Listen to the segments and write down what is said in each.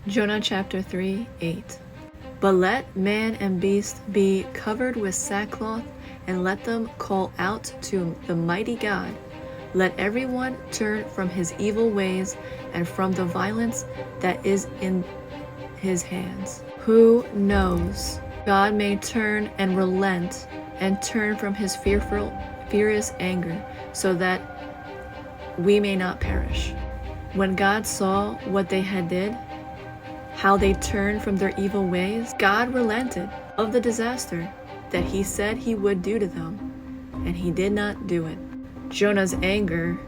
Jonah chapter 3, 8. But let man and beast be covered with sackcloth, and let them call out to the mighty God. Let everyone turn from his evil ways and from the violence that is in his hands. Who knows? God may turn and relent and turn from his furious anger, so that we may not perish. When God saw what they had did, how they turned from their evil ways, God relented of the disaster that he said he would do to them, and he did not do it. Jonah's anger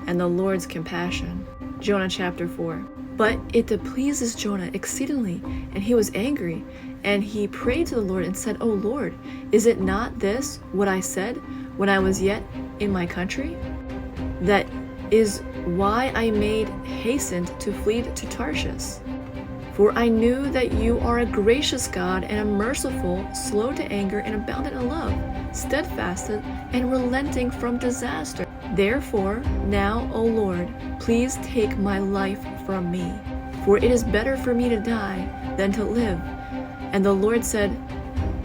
and the Lord's compassion. Jonah chapter 4. But it displeased Jonah exceedingly, and he was angry, and he prayed to the Lord and said, O Lord, is it not this what I said when I was yet in my country? That is why I made hastened to flee to Tarshish. For I knew that you are a gracious God and a merciful, slow to anger and abounding in love, steadfast and relenting from disaster. Therefore, now, O Lord, please take my life from me, for it is better for me to die than to live. And the Lord said,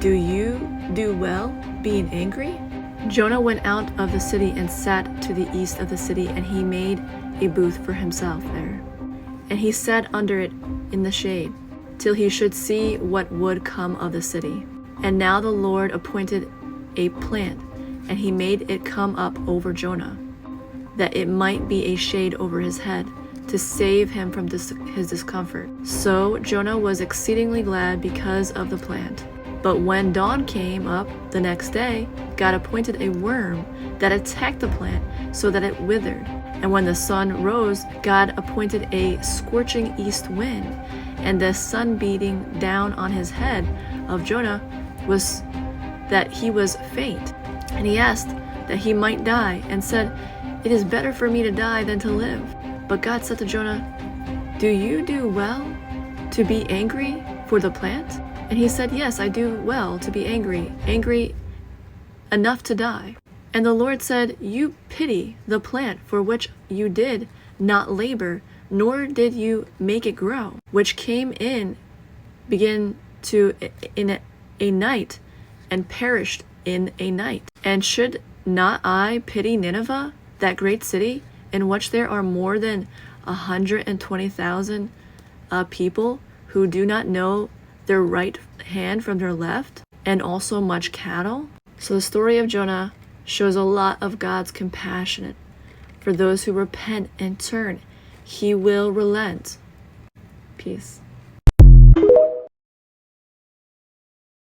Do you do well, being angry? Jonah went out of the city and sat to the east of the city, and he made a booth for himself there. And he sat under it in the shade, till he should see what would come of the city. And now the Lord appointed a plant, and he made it come up over Jonah, that it might be a shade over his head, to save him from his discomfort. So Jonah was exceedingly glad because of the plant. But when dawn came up the next day, God appointed a worm that attacked the plant, so that it withered. And when the sun rose, God appointed a scorching east wind, and the sun beating down on his head of Jonah was that he was faint. And he asked that he might die, and said, It is better for me to die than to live. But God said to Jonah, Do you do well to be angry for the plant? And he said, Yes, I do well to be angry enough to die. And the Lord said, You pity the plant for which you did not labor, nor did you make it grow, which came in a night, and perished in a night. And should not I pity Nineveh, that great city, in which there are more than 120,000 people who do not know their right hand from their left, and also much cattle? So the story of Jonah shows a lot of God's compassion for those who repent and turn. He will relent. Peace.